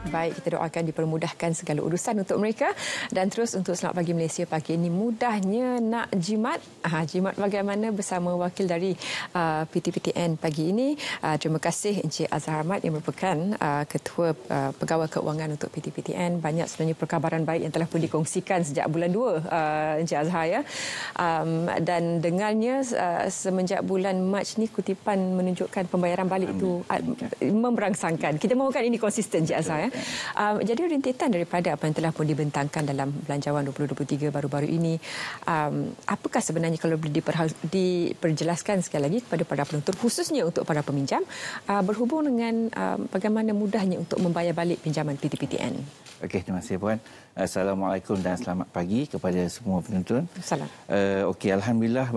Baik, kita doakan dipermudahkan segala urusan untuk mereka. Dan terus untuk Selamat Pagi Malaysia pagi ini, mudahnya nak jimat. Jimat bagaimana bersama wakil dari PTPTN pagi ini. Terima kasih Encik Azhar Ahmad yang merupakan Ketua Pegawai Keuangan untuk PTPTN. Banyak sebenarnya perkabaran baik yang telah pun dikongsikan sejak bulan 2, Encik Azhar ya. Dan dengarnya semenjak bulan Mac ni kutipan menunjukkan pembayaran balik itu memberangsangkan. Kita mahukan ini konsisten, Encik Azhar ya. Jadi rintitan daripada apa yang telah pun dibentangkan dalam Belanjawan 2023 baru-baru ini, apakah sebenarnya kalau boleh diperjelaskan sekali lagi kepada para penonton, khususnya untuk para peminjam, berhubung dengan bagaimana mudahnya untuk membayar balik pinjaman PTPTN? Okey, terima kasih Puan. Assalamualaikum dan selamat pagi kepada semua penonton. Salam. Okey, alhamdulillah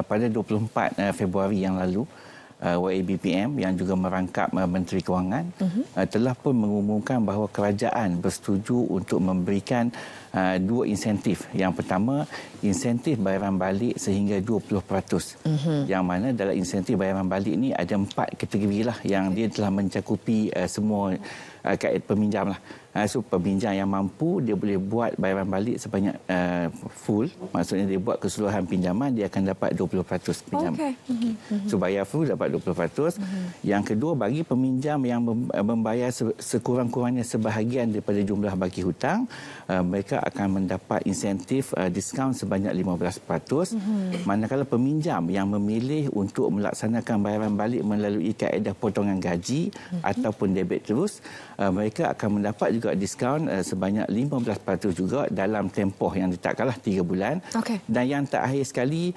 pada 24 Februari yang lalu, YABPM yang juga merangkap Menteri Kewangan telah pun mengumumkan bahawa kerajaan bersetuju untuk memberikan dua insentif. Yang pertama, insentif bayaran balik sehingga 20%. Yang mana dalam insentif bayaran balik ini ada 4 kategori lah yang dia telah mencakupi semua kait peminjam lah. So peminjam yang mampu dia boleh buat bayaran balik sebanyak full, maksudnya dia buat keseluruhan pinjaman, dia akan dapat 20% pinjaman. So bayar full dapat 20%. Yang kedua, bagi peminjam yang membayar sekurang-kurangnya sebahagian daripada jumlah bagi hutang, mereka akan mendapat insentif diskaun sebanyak 15%. Manakala peminjam yang memilih untuk melaksanakan bayaran balik melalui kaedah potongan gaji ataupun debit terus, mereka akan mendapat juga diskaun sebanyak 15% juga dalam tempoh yang ditetapkanlah 3 bulan. Dan yang terakhir sekali,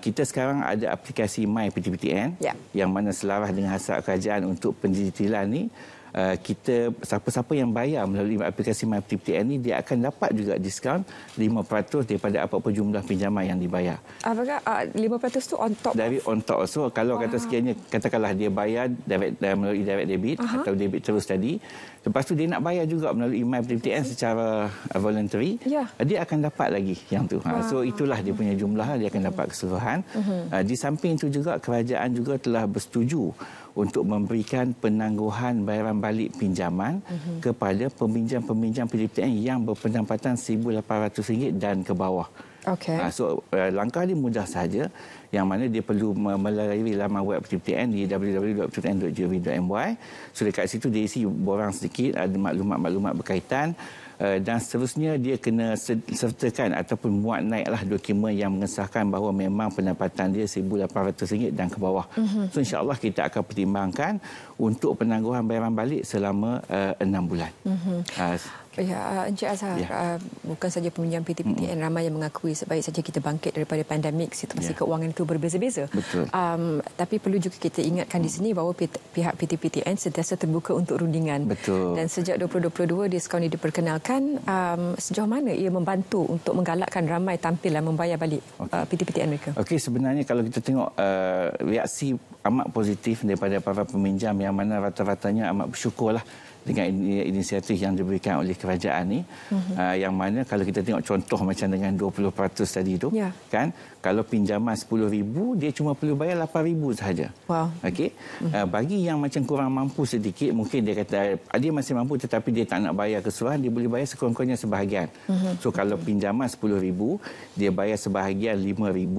kita sekarang ada aplikasi My PTPTN yang mana selaras dengan hasrat kerajaan untuk pendidiktilan ni. Kita siapa-siapa yang bayar melalui aplikasi My PTPTN ni, dia akan dapat juga diskaun 5% daripada apa-apa jumlah pinjaman yang dibayar. Apakah 5% tu on top? Dari on top. So kalau kata sekiranya katakanlah dia bayar melalui direct debit atau debit terus tadi, lepas tu dia nak bayar juga melalui My PTPTN secara voluntary, dia akan dapat lagi yang tu. So itulah dia punya jumlah, dia akan dapat keseluruhan. Di samping itu juga kerajaan juga telah bersetuju untuk memberikan penangguhan bayaran balik pinjaman kepada peminjam-peminjam PTPTN yang berpendapatan RM1,800 dan ke bawah. So langkah ini mudah saja, yang mana dia perlu melalui laman web PTPTN di www.ptptn.gov.my. So dekat situ dia isi borang sedikit, ada maklumat-maklumat berkaitan. Dan seterusnya dia kena sertakan ataupun muat naiklah dokumen yang mengesahkan bahawa memang pendapatan dia RM1,800 dan ke bawah. So insya-Allah kita akan pertimbangkan untuk penangguhan bayaran balik selama 6 bulan. Ya, Encik Azhar, bukan saja peminjam PTPTN, ramai yang mengakui sebaik saja kita bangkit daripada pandemik, situasi keuangan itu berbeza-beza. Tapi perlu juga kita ingatkan di sini bahawa pihak PTPTN sentiasa terbuka untuk rundingan. Dan sejak 2022 diskaun ini diperkenalkan, sejauh mana ia membantu untuk menggalakkan ramai tampil dan membayar balik PTPTN mereka? Okey, sebenarnya kalau kita tengok reaksi amat positif daripada para peminjam, yang mana rata-ratanya amat bersyukurlah dengan inisiatif yang diberikan oleh kerajaan ni. Yang mana kalau kita tengok contoh macam dengan 20% tadi tu, kan, kalau pinjaman RM10,000 dia cuma perlu bayar RM8,000 sahaja. Okey. Bagi yang macam kurang mampu sedikit, mungkin dia kata dia masih mampu tetapi dia tak nak bayar keseluruhan, dia boleh bayar sekurang-kurangnya sebahagian. So kalau pinjaman RM10,000 dia bayar sebahagian RM5,000.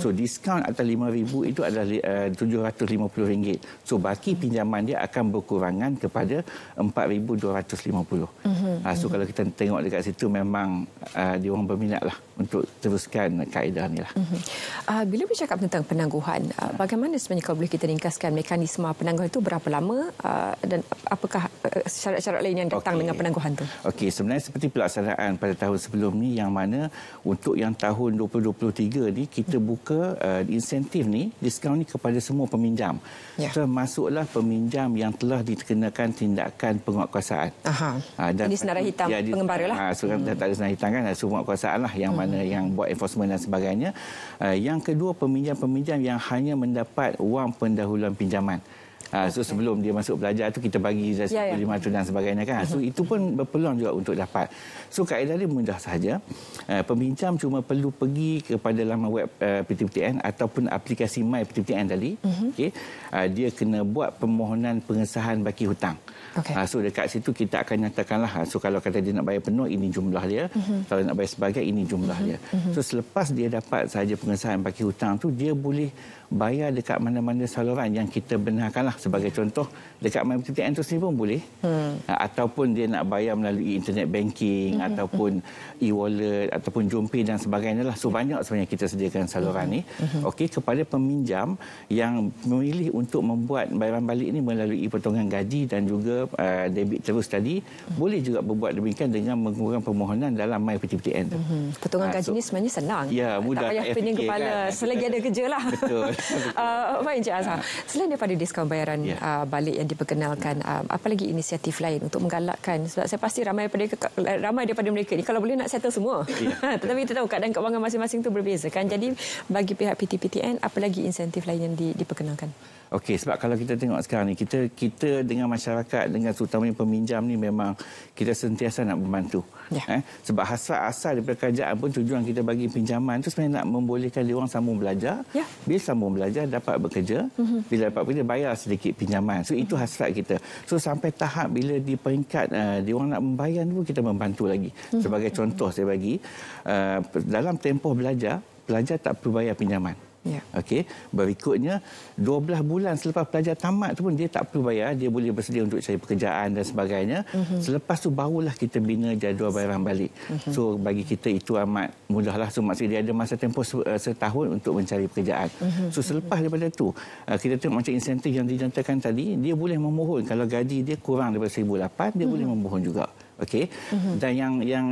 So diskaun atas RM5,000 itu adalah RM750. So baki pinjaman dia akan berkurangan kepada RM4,250. So kalau kita tengok dekat situ, memang dia orang berminatlah untuk teruskan kaedah ni lah. Bila bercakap tentang penangguhan, bagaimana sebenarnya kalau boleh kita ringkaskan mekanisme penangguhan itu, berapa lama dan apakah syarat-syarat lain yang datang dengan penangguhan itu? Okey, sebenarnya seperti pelaksanaan pada tahun sebelum ni, yang mana untuk yang tahun 2023 ni kita buka insentif ni, diskaun ni kepada semua peminjam. Termasuklah peminjam yang telah dikenakan tindakan penguatkuasaan. Dan ini senarai hitam pengembara lah. Tak ada senarai hitam kan, semua penguatkuasaan lah yang mana yang buat enforcement dan sebagainya. Yang kedua, peminjam-peminjam yang hanya mendapat wang pendahuluan pinjaman. So sebelum dia masuk belajar tu kita bagi RM1,500 dan sebagainya kan. So itu pun berpeluang juga untuk dapat. So kaedah dia mudah sahaja. Peminjam cuma perlu pergi kepada laman web PTPTN ataupun aplikasi My PTPTN tadi. Okey. Dia kena buat permohonan pengesahan baki hutang. So dekat situ kita akan nyatakanlah, so kalau kata dia nak bayar penuh, ini jumlah dia. Kalau nak bayar sebagai, ini jumlah dia. So selepas dia dapat sahaja pengesahan baki hutang tu, dia boleh bayar dekat mana-mana saluran yang kita benarkanlah. Sebagai contoh, dekat MyPTPTN tu sendiri pun boleh. Ataupun dia nak bayar melalui internet banking, ataupun e-wallet, ataupun Jumpay dan sebagainya lah. So banyak sebenarnya kita sediakan saluran ni. Okey, kepada peminjam yang memilih untuk membuat bayaran balik ni melalui potongan gaji dan juga debit terus tadi, boleh juga berbuat demikian dengan mengurangkan permohonan dalam MyPTPTN tu. Potongan gaji ni sebenarnya senang. Ya, mudah. Tak payah pening kepala kan? Selagi ada kerja lah. Betul. Baik Encik Azhar. Selain daripada diskaun bayaran balik yang diperkenalkan, apa lagi inisiatif lain untuk menggalakkan? Sebab saya pasti ramai daripada mereka ni kalau boleh nak settle semua. Tetapi kita tahu keadaan keuangan masing-masing tu berbeza kan. Jadi bagi pihak PTPTN, apa lagi insentif lain yang diperkenalkan? Okey, sebab kalau kita tengok sekarang ni, kita dengan masyarakat, dengan terutamanya peminjam ni memang kita sentiasa nak membantu. Sebab hasrat asal daripada kerajaan pun tujuan kita bagi pinjaman tu sebenarnya nak membolehkan dia orang sambung belajar. Bila sambung belajar, dapat bekerja. Bila dapat bekerja, bayar sedikit pinjaman. So itu hasrat kita. So sampai tahap bila di peringkat dia orang nak membayar tu, kita membantu lagi. Sebagai contoh saya bagi, dalam tempoh belajar, pelajar tak perlu bayar pinjaman. Okey, berikutnya 12 bulan selepas pelajar tamat tu pun dia tak perlu bayar, dia boleh bersedia untuk cari pekerjaan dan sebagainya. Selepas tu barulah kita bina jadual bayaran balik. So bagi kita itu amat mudahlah. So maksudnya dia ada masa tempoh setahun untuk mencari pekerjaan. So selepas daripada tu, kita tengok macam insentif yang dinyatakan tadi, dia boleh memohon kalau gaji dia kurang daripada 1,800, dia boleh memohon juga. Okey. Dan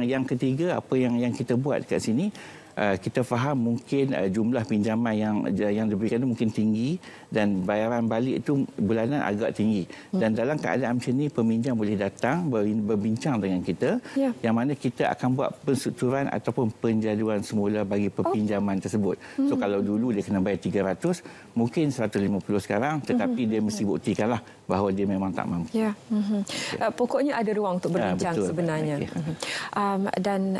yang ketiga, apa yang kita buat dekat sini, kita faham mungkin jumlah pinjaman yang diberikan itu mungkin tinggi dan bayaran balik itu bulanan agak tinggi. Dan dalam keadaan macam ini, peminjam boleh datang berbincang dengan kita, yang mana kita akan buat penstrukturan ataupun penjaduan semula bagi perpinjaman tersebut. So kalau dulu dia kena bayar 300, mungkin 150 sekarang, tetapi dia mesti buktikanlah bahawa dia memang tak mampu. Pokoknya ada ruang untuk berbincang sebenarnya. Dan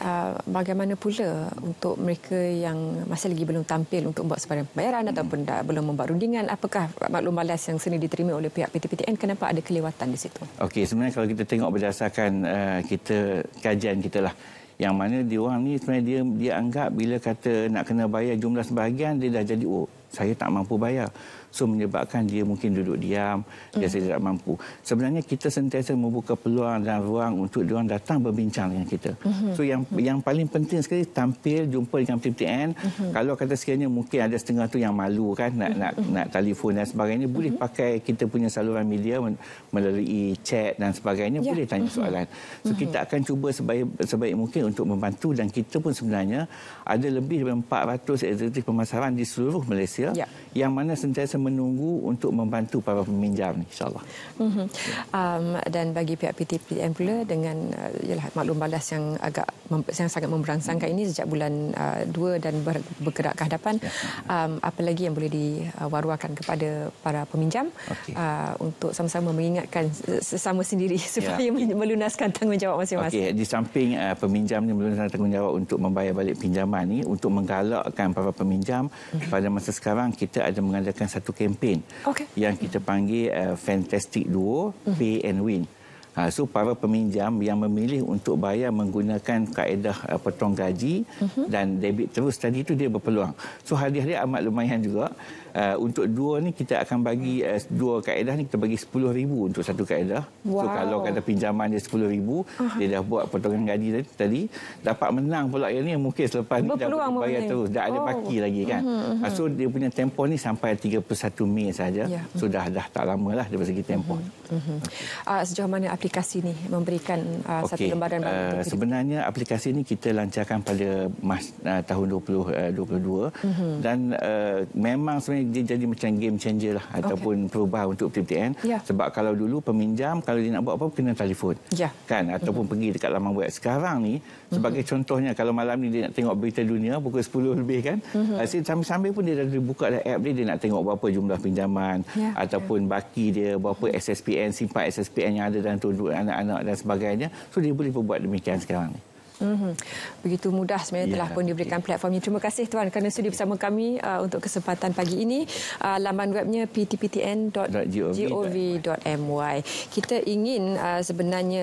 bagaimana pula untuk mereka yang masih lagi belum tampil untuk membuat sebarang pembayaran ataupun belum membuat rundingan, apakah maklum balas yang seni diterima oleh pihak PTPTN, kenapa ada kelewatan di situ? Okey, sebenarnya kalau kita tengok berdasarkan kajian kita lah, yang mana diorang ni sebenarnya dia anggap bila kata nak kena bayar jumlah sebahagian, dia dah jadi saya tak mampu bayar. So menyebabkan dia mungkin duduk diam, dia tidak mampu. Sebenarnya kita sentiasa membuka peluang dan ruang untuk diorang datang berbincang dengan kita. So yang paling penting sekali, tampil jumpa dengan PTPTN. Kalau kata sekiranya mungkin ada setengah tu yang malu kan nak telefon dan sebagainya, boleh pakai kita punya saluran media melalui chat dan sebagainya, boleh tanya soalan. So kita akan cuba sebaik mungkin untuk membantu, dan kita pun sebenarnya ada lebih daripada 400 eksekutif pemasaran di seluruh Malaysia yang mana sentiasa menunggu untuk membantu para peminjam ni, insyaAllah. Dan bagi pihak PTPTN pula dengan maklum balas yang sangat memberangsangkan ini sejak bulan 2 dan bergerak ke hadapan, apa lagi yang boleh diwar-warkan kepada para peminjam untuk sama-sama mengingatkan sesama sendiri supaya melunaskan tanggungjawab masing-masing. Di samping peminjam ni melunaskan tanggungjawab untuk membayar balik pinjaman ni, untuk menggalakkan para peminjam, pada masa sekarang kita ada mengadakan satu kempen yang kita panggil Fantastic Duo Pay and Win. So para peminjam yang memilih untuk bayar menggunakan kaedah potong gaji dan debit terus tadi itu, dia berpeluang. So hadiah dia amat lumayan juga. Untuk dua ni kita akan bagi dua kaedah ni, kita bagi RM10,000 untuk satu kaedah. So kalau kata pinjaman dia RM10,000, dia dah buat potongan gaji tadi, dapat menang pula yang ni, mungkin selepas ni dah bayar terus, dah ada baki lagi kan. So dia punya tempoh ni sampai 31 Mei saja. So dah tak lama lah dari segi tempoh. Sejauh mana aplikasi ni memberikan satu lembaran baru? Sebenarnya aplikasi ni kita lancarkan pada tahun 2022 dan memang sebenarnya dia jadi macam game changer lah ataupun perubahan untuk PTPTN. Sebab kalau dulu peminjam kalau dia nak buat apa kena telefon. Kan ataupun pergi dekat laman web. Sekarang ni sebagai contohnya kalau malam ni dia nak tengok berita dunia pukul 10 lebih kan. Sambil-sambil pun dia dah buka dah app dia nak tengok berapa jumlah pinjaman ataupun baki dia, berapa SSPN, simpan SSPN yang ada dalam tuduk anak-anak dan sebagainya. So dia boleh buat demikian sekarang ni. Begitu mudah sebenarnya telah pun diberikan platformnya. Terima kasih Tuan kerana sudi bersama kami untuk kesempatan pagi ini. Laman webnya ptptn.gov.my. Kita ingin sebenarnya